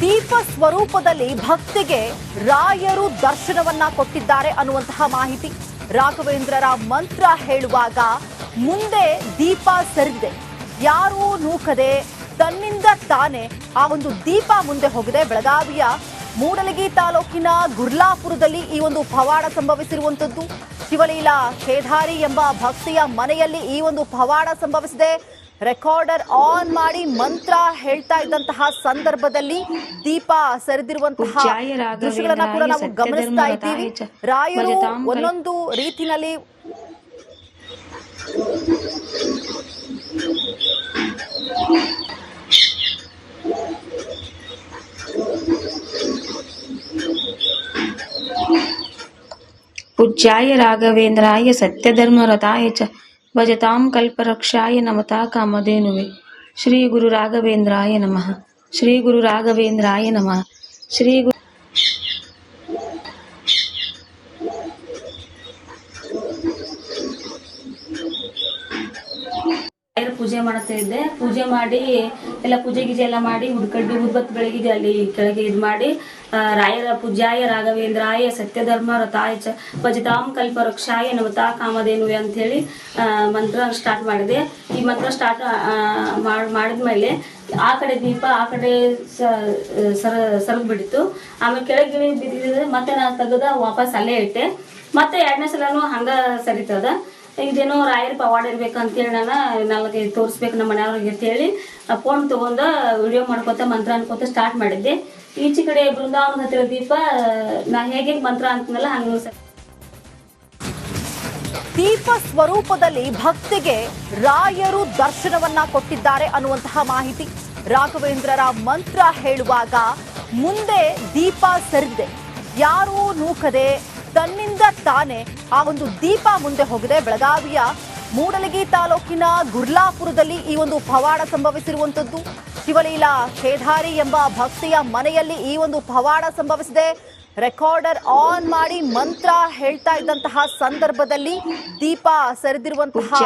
ದೀಪ ಸ್ವರೂಪದಲ್ಲಿ ಭಕ್ತಿಗೆ ರಾಯರು ದರ್ಶನವನ್ನ ಕೊಟ್ಟಿದ್ದಾರೆ ಅನ್ನುವಂತಹ ಮಾಹಿತಿ. ರಾಘವೇಂದ್ರರ ಮಂತ್ರ ಹೇಳುವಾಗ ಮುಂದೆ ದೀಪ ಸರಿದಿದೆ. ಯಾರೂ ನೂಕದೆ ತನ್ನಿಂದ ತಾನೇ ಆ ಒಂದು ದೀಪ ಮುಂದೆ ಹೋಗಿದೆ. ಬೆಳಗಾವಿಯ ಮೂಡಲಗಿ ತಾಲೂಕಿನ ಗುರ್ಲಾಪುರದಲ್ಲಿ ಈ ಒಂದು ಪವಾಡ ಸಂಭವಿಸಿರುವಂತದ್ದು. ಶಿವಲೀಲಾ ಕೇದಾರಿ ಎಂಬ ಭಕ್ತಿಯ ಮನೆಯಲ್ಲಿ ಈ ಒಂದು ಪವಾಡ ಸಂಭವಿಸಿದೆ. ರೆಕಾರ್ಡರ್ ಆನ್ ಮಾಡಿ ಮಂತ್ರ ಹೇಳ್ತಾ ಇದ್ದಂತಹ ಸಂದರ್ಭದಲ್ಲಿ ದೀಪ ಸರಿದಿರುವಂತಹ ದೃಶ್ಯಗಳನ್ನ ಕೂಡ ನಾವು ಗಮನಿಸ್ತಾ ಇದ್ದೀವಿ. ರಾಯರು ಒಂದೊಂದು ರೀತಿನಲ್ಲಿ पूज्याय राघवेन्द्राय सत्यधर्मरताय च भजतां कल्परक्षाय नमता कामधेनुवे श्री गुरु राघवेन्द्राय नमः श्री गुरु राघवेन्द्राय नमः श्री गुरु ಪೂಜೆ ಮಾಡ್ತಾ ಇದ್ದೆ. ಪೂಜೆ ಮಾಡಿ ಎಲ್ಲ ಪೂಜೆ ಗೀಜೆ ಎಲ್ಲ ಮಾಡಿ ಹುಡ್ಕಡ್ಡಿ ಉದ್ಬತ್ತು ಬೆಳಗ್ಗೆ ಅಲ್ಲಿ ಕೆಳಗೆ ಇದು ಮಾಡಿ ರಾಯರ ಪೂಜ್ಯಾಯ ರಾಘವೇಂದ್ರಾಯ ಸತ್ಯಧರ್ಮ ರಥಾಯ ಚ ಭಜತಾಂ ಕಲ್ಪ ರಕ್ಷಾಯ ನಮತಾ ಕಾಮಧೇನುವೆ ಅಂತ ಹೇಳಿ ಮಂತ್ರ ಸ್ಟಾರ್ಟ್ ಮಾಡಿದೆ. ಈ ಮಂತ್ರ ಸ್ಟಾರ್ಟ್ ಮಾಡಿದ್ಮೇಲೆ ಆ ಕಡೆ ದೀಪ ಆ ಕಡೆ ಸರಗ್ ಬಿಡಿತು. ಆಮೇಲೆ ಕೆಳಗೆ ಬಿದ್ದಿದ್ರೆ ಮತ್ತೆ ನಾನು ತೆಗೆದ ವಾಪಸ್ ಅಲ್ಲೇ ಇಟ್ಟೆ. ಮತ್ತೆ ಎರಡನೇ ಸಲನು ಹಂಗ ಸರಿತದ. ಇದೇನೋ ರಾಯರ ಪವಾಡ ಇರ್ಬೇಕಂತೇಳಿ ನಾಲ್ಗೆ ತೋರಿಸ್ಬೇಕು ನಮ್ಮ ಮನೆಯವ್ರಿಗೆ ಅಂತೇಳಿ ಫೋನ್ ತಗೊಂಡ ವಿಡಿಯೋ ಮಾಡ್ಕೋತ ಮಂತ್ರ ಅನ್ಕೋತ ಸ್ಟಾರ್ಟ್ ಮಾಡಿದ್ದೆ. ಈಚೆ ಕಡೆ ಬೃಂದಾವನ ಹತ್ತಿರ ದೀಪ ನಾ ಹೇಗೆ ಮಂತ್ರ ಅಂತನಲ್ಲ ಹಂಗ ದೀಪ ಸ್ವರೂಪದಲ್ಲಿ ಭಕ್ತಿಗೆ ರಾಯರು ದರ್ಶನವನ್ನ ಕೊಟ್ಟಿದ್ದಾರೆ ಅನ್ನುವಂತಹ ಮಾಹಿತಿ. ರಾಘವೇಂದ್ರರ ಮಂತ್ರ ಹೇಳುವಾಗ ಮುಂದೆ ದೀಪ ಸರಿದಿದೆ. ಯಾರೂ ನೂಕದೆ ತನ್ನಿಂದ ತಾನೇ ಆ ಒಂದು ದೀಪ ಮುಂದೆ ಹೋಗಿದೆ. ಬೆಳಗಾವಿಯ ಮೂಡಲಗಿ ತಾಲೂಕಿನ ಗುರ್ಲಾಪುರದಲ್ಲಿ ಈ ಒಂದು ಪವಾಡ ಸಂಭವಿಸಿರುವಂತದ್ದು. ಶಿವಲೀಲಾ ಕೇದಾರಿ ಎಂಬ ಭಕ್ತಿಯ ಮನೆಯಲ್ಲಿ ಈ ಒಂದು ಪವಾಡ ಸಂಭವಿಸಿದೆ. ರೆಕಾರ್ಡರ್ ಆನ್ ಮಾಡಿ ಮಂತ್ರ ಹೇಳ್ತಾ ಇದ್ದಂತಹ ಸಂದರ್ಭದಲ್ಲಿ ದೀಪ ಸರಿದಿರುವಂತಹ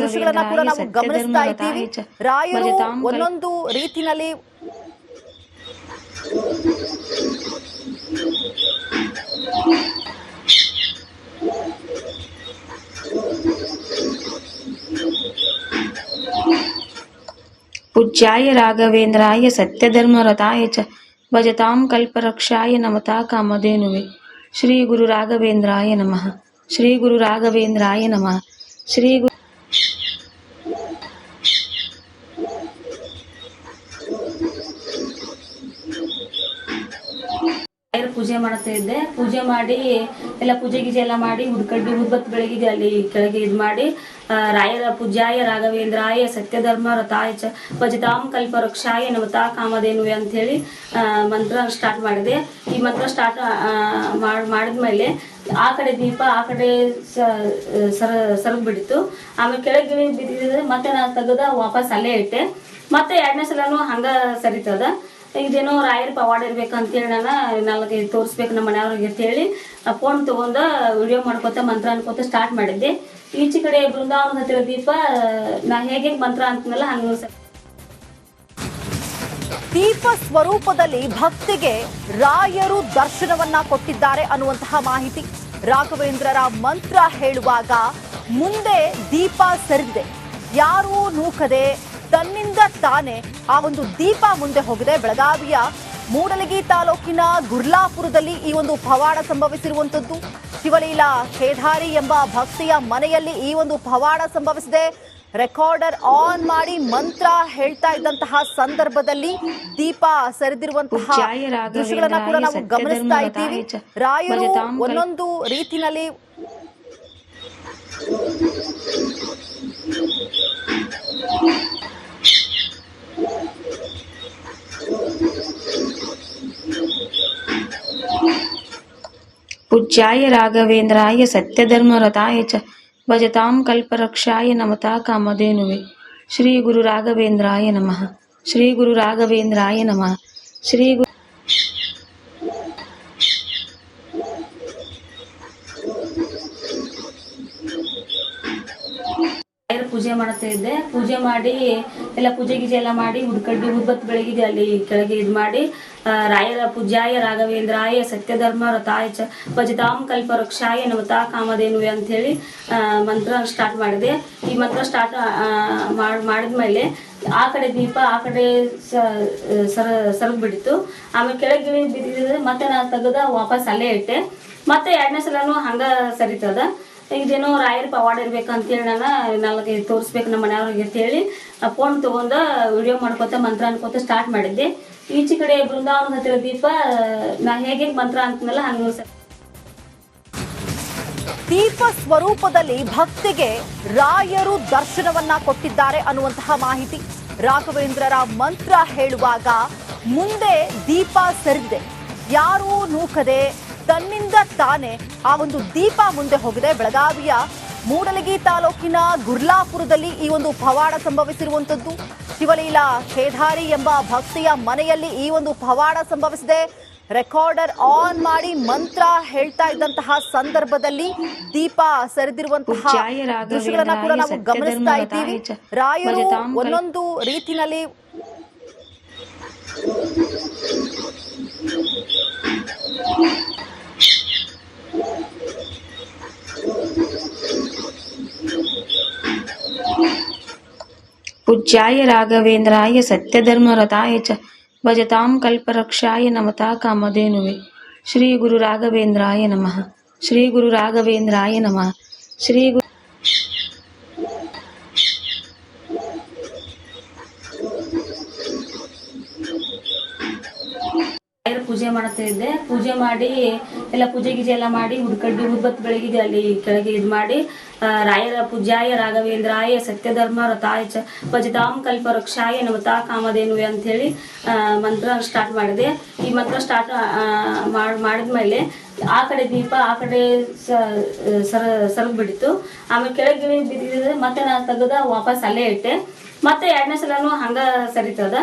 ದೃಶ್ಯಗಳನ್ನ ಕೂಡ ನಾವು ಗಮನಿಸ್ತಾ ಇದ್ದೀವಿ. ರಾಯರು ಒಂದೊಂದು ರೀತಿನಲ್ಲಿ पूज्याय राघवेन्द्राय सत्यधर्मरताय च भजतां कल्परक्षाय नमता कामधेनुवे श्री गुरु राघवेन्द्राय नमः श्री गुरु राघवेन्द्राय नमः श्री गुरु ಪೂಜೆ ಮಾಡ್ತಾ ಇದ್ದೆ. ಪೂಜೆ ಮಾಡಿ ಎಲ್ಲ ಪೂಜೆ ಗೀಜೆ ಎಲ್ಲ ಮಾಡಿ ಹುಡ್ಕಡ್ಡಿ ಉದ್ಬತ್ತು ಬೆಳಗ್ಗೆ ಅಲ್ಲಿ ಕೆಳಗೆ ಇದು ಮಾಡಿ ರಾಯರ ಪೂಜ್ಯಾಯ ರಾಘವೇಂದ್ರಾಯ ಸತ್ಯಧರ್ಮ ರಥಾಯ ಚ ಭಜತಾಂ ಕಲ್ಪ ರಕ್ಷಾಯ ನಮತಾ ಕಾಮಧೇನುವೆ ಅಂತ ಹೇಳಿ ಮಂತ್ರ ಸ್ಟಾರ್ಟ್ ಮಾಡಿದೆ. ಈ ಮಂತ್ರ ಸ್ಟಾರ್ಟ್ ಮಾಡಿದ್ಮೇಲೆ ಆ ಕಡೆ ದೀಪ ಆ ಕಡೆ ಸರಗ್ ಬಿಡಿತು. ಆಮೇಲೆ ಕೆಳಗೆ ಬಿದ್ದಿದ್ರೆ ಮತ್ತೆ ನಾನು ತೆಗೆದ ವಾಪಸ್ ಅಲ್ಲೇ ಇಟ್ಟೆ. ಮತ್ತೆ ಎರಡನೇ ಸಲನು ಹಂಗ ಸರಿತದ. ಇದೇನೋ ರಾಯರ ಪವಾಡ ಇರ್ಬೇಕಂತೇಳಿ ನಾಲ್ಗೆ ತೋರಿಸ್ಬೇಕು ನಮ್ಮ ಮನೆಯವ್ರಿಗೆ ಅಂತೇಳಿ ಫೋನ್ ತಗೊಂಡ ವಿಡಿಯೋ ಮಾಡ್ಕೋತ ಮಂತ್ರ ಅನ್ಕೋತ ಸ್ಟಾರ್ಟ್ ಮಾಡಿದ್ದೆ. ಈಚೆ ಕಡೆ ಬೃಂದಾವನ ಹತ್ತಿರ ದೀಪ ನಾ ಹೇಗೆ ಮಂತ್ರ ಅಂತನಲ್ಲ ಹಂಗ ದೀಪ ಸ್ವರೂಪದಲ್ಲಿ ಭಕ್ತಿಗೆ ರಾಯರು ದರ್ಶನವನ್ನ ಕೊಟ್ಟಿದ್ದಾರೆ ಅನ್ನುವಂತಹ ಮಾಹಿತಿ. ರಾಘವೇಂದ್ರರ ಮಂತ್ರ ಹೇಳುವಾಗ ಮುಂದೆ ದೀಪ ಸರಿದಿದೆ. ಯಾರೂ ನೂಕದೆ ತನ್ನಿಂದ ತಾನೇ ಆ ಒಂದು ದೀಪ ಮುಂದೆ ಹೋಗಿದೆ. ಬೆಳಗಾವಿಯ ಮೂಡಲಗಿ ತಾಲೂಕಿನ ಗುರ್ಲಾಪುರದಲ್ಲಿ ಈ ಒಂದು ಪವಾಡ ಸಂಭವಿಸಿರುವಂತದ್ದು. ಶಿವಲೀಲಾ ಕೇದಾರಿ ಎಂಬ ಭಕ್ತಿಯ ಮನೆಯಲ್ಲಿ ಈ ಒಂದು ಪವಾಡ ಸಂಭವಿಸಿದೆ. ರೆಕಾರ್ಡರ್ ಆನ್ ಮಾಡಿ ಮಂತ್ರ ಹೇಳ್ತಾ ಇದ್ದಂತಹ ಸಂದರ್ಭದಲ್ಲಿ ದೀಪ ಸರಿದಿರುವಂತಹ ದೃಶ್ಯಗಳನ್ನ ಕೂಡ ನಾವು ಗಮನಿಸ್ತಾ ಇದ್ದೀವಿ. ರಾಯರು ಒಂದೊಂದು ರೀತಿನಲ್ಲಿ पूज्याय राघवेन्द्राय सत्यधर्मरताय च भजतां कल्परक्षाय नमता कामधेनुवे श्री गुरु राघवेन्द्राय नमः श्री गुरु राघवेन्द्राय नमः श्री गुरु ಪೂಜೆ ಮಾಡ್ತಾ ಇದ್ದೆ. ಪೂಜೆ ಮಾಡಿ ಎಲ್ಲ ಪೂಜೆ ಗೀಜೆ ಎಲ್ಲ ಮಾಡಿ ಉದ್ಕಡ್ಡಿ ಉದ್ಬತ್ ಬೆಳಗಿದೆ ಅಲ್ಲಿ ಕೆಳಗೆ ಇದು ಮಾಡಿ ರಾಯರ ಪೂಜ್ಯಾಯ ರಾಘವೇಂದ್ರಾಯ ಸತ್ಯಧರ್ಮ ರಥಾಯ ಚ ಭಜತಾಂ ಕಲ್ಪವೃಕ್ಷಾಯ ನಮತಾ ಕಾಮಧೇನುವೆ ಅಂತ ಹೇಳಿ ಮಂತ್ರ ಸ್ಟಾರ್ಟ್ ಮಾಡಿದೆ. ಈ ಮಂತ್ರ ಸ್ಟಾರ್ಟ್ ಮಾಡಿದ್ಮೇಲೆ ಆ ಕಡೆ ದೀಪ ಆ ಕಡೆ ಸರಗ್ ಬಿಡಿತು. ಆಮೇಲೆ ಕೆಳಗೆ ಬಿದ್ದಿದ್ರೆ ಮತ್ತೆ ನಾನು ತೆಗೆದ ವಾಪಸ್ ಅಲ್ಲೇ ಇಟ್ಟೆ. ಮತ್ತೆ 2ನೇ ಸಲನು ಹಂಗ ಸರಿತದ. ಇದೇನೋ ರಾಯರ ಪವಾಡ ಇರ್ಬೇಕಂತೇಳಿ ನಾಲ್ಗೆ ತೋರಿಸ್ಬೇಕು ನಮ್ಮ ಮನೆಯವ್ರಿಗೆ ಅಂತ ಹೇಳಿ ಫೋನ್ ತಗೊಂಡ ವಿಡಿಯೋ ಮಾಡ್ಕೋತ ಮಂತ್ರ ಅನ್ಕೋತ ಸ್ಟಾರ್ಟ್ ಮಾಡಿದ್ದೆ. ಈಚೆ ಕಡೆ ಬೃಂದಾವನ ಹತ್ತಿರ ದೀಪ ನಾ ಹೇಗೆ ಮಂತ್ರ ಅಂತನಲ್ಲ ಹಂಗ ದೀಪ ಸ್ವರೂಪದಲ್ಲಿ ಭಕ್ತಿಗೆ ರಾಯರು ದರ್ಶನವನ್ನ ಕೊಟ್ಟಿದ್ದಾರೆ ಅನ್ನುವಂತಹ ಮಾಹಿತಿ. ರಾಘವೇಂದ್ರರ ಮಂತ್ರ ಹೇಳುವಾಗ ಮುಂದೆ ದೀಪ ಸರಿದೆ, ಯಾರೂ ನೂಕದೆ ತನ್ನಿಂದ ತಾನೇ ಆ ಒಂದು ದೀಪ ಮುಂದೆ ಹೋಗಿದೆ. ಬೆಳಗಾವಿಯ ಮೂಡಲಗಿ ತಾಲೂಕಿನ ಗುರ್ಲಾಪುರದಲ್ಲಿ ಈ ಒಂದು ಪವಾಡ ಸಂಭವಿಸಿರುವಂತದ್ದು. ಶಿವಲೀಲಾ ಖೇದಾರಿ ಎಂಬ ಭಕ್ತಿಯ ಮನೆಯಲ್ಲಿ ಈ ಒಂದು ಪವಾಡ ಸಂಭವಿಸಿದೆ. ರೆಕಾರ್ಡರ್ ಆನ್ ಮಾಡಿ ಮಂತ್ರ ಹೇಳ್ತಾ ಇದ್ದಂತಹ ಸಂದರ್ಭದಲ್ಲಿ ದೀಪ ಸರಿದಿರುವಂತಹ ದೃಶ್ಯಗಳನ್ನ ಕೂಡ ನಾವು ಗಮನಿಸ್ತಾ ಇದ್ದೀವಿ. ರಾಯರು ಒಂದೊಂದು ರೀತಿನಲ್ಲಿ पूज्याय राघवेन्द्राय सत्यधर्मरताय च भजतां कल्पवृक्षाय नमता कामधेनुवे श्री गुरु राघवेन्द्राय नमः श्री गुरु राघवेन्द्राय नमः श्री गुरु ಪೂಜೆ ಮಾಡ್ತಾ ಇದ್ದೆ. ಪೂಜೆ ಮಾಡಿ ಎಲ್ಲ ಪೂಜೆ ಗೀಜೆ ಎಲ್ಲ ಮಾಡಿ ಉದ್ಕಡ್ಡಿ ಉದ್ಬತ್ ಬೆಳಗಿದೆ ಅಲ್ಲಿ ಕೆಳಗೆ ಇದು ಮಾಡಿ ರಾಯರ ಪೂಜ್ಯಾಯ ರಾಘವೇಂದ್ರಾಯ ಸತ್ಯಧರ್ಮ ರಥಾಯ ಚ ಭಜತಾಂ ಕಲ್ಪವೃಕ್ಷಾಯ ನಮತಾ ಕಾಮಧೇನುವೆ ಅಂತ ಹೇಳಿ ಮಂತ್ರ ಸ್ಟಾರ್ಟ್ ಮಾಡಿದೆ. ಈ ಮಂತ್ರ ಸ್ಟಾರ್ಟ್ ಮಾಡಿದ್ಮೇಲೆ ಆ ಕಡೆ ದೀಪ ಆ ಕಡೆ ಸರಗ್ ಬಿಡಿತು. ಆಮೇಲೆ ಕೆಳಗೆ ಬಿದ್ದಿದ್ರೆ ಮತ್ತೆ ನಾನು ತೆಗೆದ ವಾಪಸ್ ಅಲ್ಲೇ ಇಟ್ಟೆ. ಮತ್ತೆ 2ನೇ ಸಲನು ಹಂಗ ಸರಿತದ.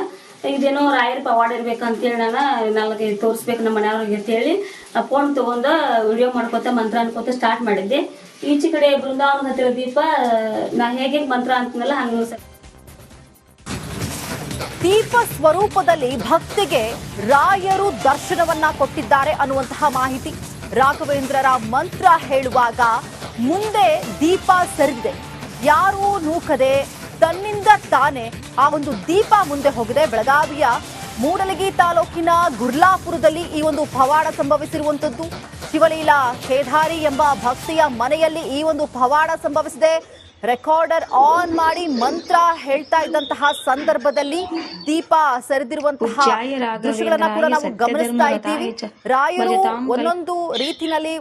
ಇದೇನೋ ರಾಯರ ಪವಾಡ ಇರ್ಬೇಕಂತೇಳಿ ನಾಲ್ಗೆ ತೋರಿಸ್ಬೇಕು ನಮ್ಮ ಮನೆಯವ್ರಿಗೆ ಅಂತ ಹೇಳಿ ಫೋನ್ ತಗೊಂಡ ವಿಡಿಯೋ ಮಾಡ್ಕೋತ ಮಂತ್ರ ಅನ್ಕೋತ ಸ್ಟಾರ್ಟ್ ಮಾಡಿದ್ದೆ. ಈಚೆ ಕಡೆ ಬೃಂದಾವನ ಹತ್ತಿರ ದೀಪ ನಾ ಹೇಗೆ ಮಂತ್ರ ಅಂತನಲ್ಲ ಹಂಗ ದೀಪ ಸ್ವರೂಪದಲ್ಲಿ ಭಕ್ತಿಗೆ ರಾಯರು ದರ್ಶನವನ್ನ ಕೊಟ್ಟಿದ್ದಾರೆ ಅನ್ನುವಂತಹ ಮಾಹಿತಿ. ರಾಘವೇಂದ್ರರ ಮಂತ್ರ ಹೇಳುವಾಗ ಮುಂದೆ ದೀಪ ಸರಿದೆ, ಯಾರೂ ನೂಕದೆ ತನ್ನಿಂದ ತಾನೇ ಆ ಒಂದು ದೀಪ ಮುಂದೆ ಹೋಗಿದೆ. ಬೆಳಗಾವಿಯ ಮೂಡಲಗಿ ತಾಲೂಕಿನ ಗುರ್ಲಾಪುರದಲ್ಲಿ ಈ ಒಂದು ಪವಾಡ ಸಂಭವಿಸಿರುವಂತದ್ದು. ಶಿವಲೀಲಾ ಖೇದಾರಿ ಎಂಬ ಭಕ್ತಿಯ ಮನೆಯಲ್ಲಿ ಈ ಒಂದು ಪವಾಡ ಸಂಭವಿಸಿದೆ. ರೆಕಾರ್ಡರ್ ಆನ್ ಮಾಡಿ ಮಂತ್ರ ಹೇಳ್ತಾ ಇದ್ದಂತಹ ಸಂದರ್ಭದಲ್ಲಿ ದೀಪ ಸರಿದಿರುವಂತಹ ದೃಶ್ಯಗಳನ್ನ ಕೂಡ ನಾವು ಗಮನಿಸ್ತಾ ಇದ್ದೀವಿ. ರಾಯರು ಒಂದೊಂದು ರೀತಿನಲ್ಲಿ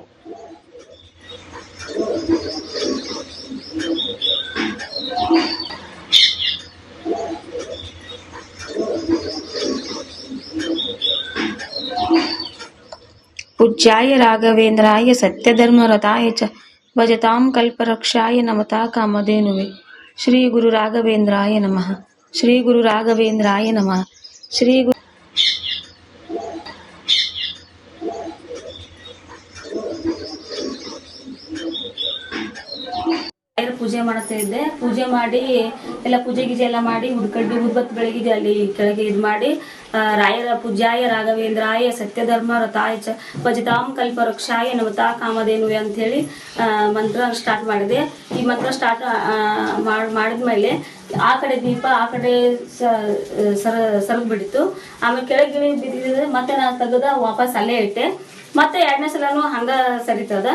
पूज्याय राघवेन्द्राय सत्यधर्मरताय च भजतां कल्पवृक्षाय नमता कामधेनुवे श्री गुरु राघवेन्द्राय नमः श्री गुरु राघवेन्द्राय नमः श्री गुरु ಪೂಜೆ ಮಾಡ್ತಾ ಇದ್ದೆ. ಪೂಜೆ ಮಾಡಿ ಎಲ್ಲ ಪೂಜೆ ಗೀಜೆ ಎಲ್ಲ ಮಾಡಿ ಉದ್ಕಡ್ಡಿ ಉದ್ಬತ್ ಬೆಳಗಿದೆ ಅಲ್ಲಿ ಕೆಳಗೆ ಇದು ಮಾಡಿ ರಾಯರ ಪೂಜ್ಯಾಯ ರಾಘವೇಂದ್ರಾಯ ಸತ್ಯಧರ್ಮ ರಥಾಯ ಚ ಭಜತಾಂ ಕಲ್ಪವೃಕ್ಷಾಯ ನಮತಾ ಕಾಮಧೇನುವೆ ಅಂತ ಹೇಳಿ ಮಂತ್ರ ಸ್ಟಾರ್ಟ್ ಮಾಡಿದೆ. ಈ ಮಂತ್ರ ಸ್ಟಾರ್ಟ್ ಮಾಡಿದ್ಮೇಲೆ ಆ ಕಡೆ ದೀಪ ಆ ಕಡೆ ಸರಗ್ ಬಿಡಿತು. ಆಮೇಲೆ ಕೆಳಗೆ ಬಿದ್ದಿದ್ರೆ ಮತ್ತೆ ನಾನು ತೆಗೆದ ವಾಪಸ್ ಅಲ್ಲೇ ಇಟ್ಟೆ. ಮತ್ತೆ 2ನೇ ಸಲನು ಹಂಗ ಸರಿತದ.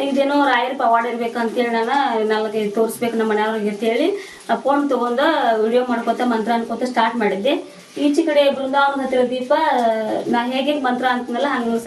ಇದೇನೋ ರಾಯರ ಪವಾಡ ಇರ್ಬೇಕಂತೇಳಿ ನಾಲ್ಗೆ ತೋರಿಸ್ಬೇಕು ನಮ್ಮ ಮನೆಯವ್ರಿಗೆ ಅಂತ ಹೇಳಿ ಫೋನ್ ತಗೊಂಡ ವಿಡಿಯೋ ಮಾಡ್ಕೋತ ಮಂತ್ರ ಅನ್ಕೋತ ಸ್ಟಾರ್ಟ್ ಮಾಡಿದ್ದೆ. ಈಚೆ ಕಡೆ ಬೃಂದಾವನ ಹತ್ತಿರ ದೀಪ ನಾ ಹೇಗೆ ಮಂತ್ರ ಅಂತನಲ್ಲ ಹಂಗ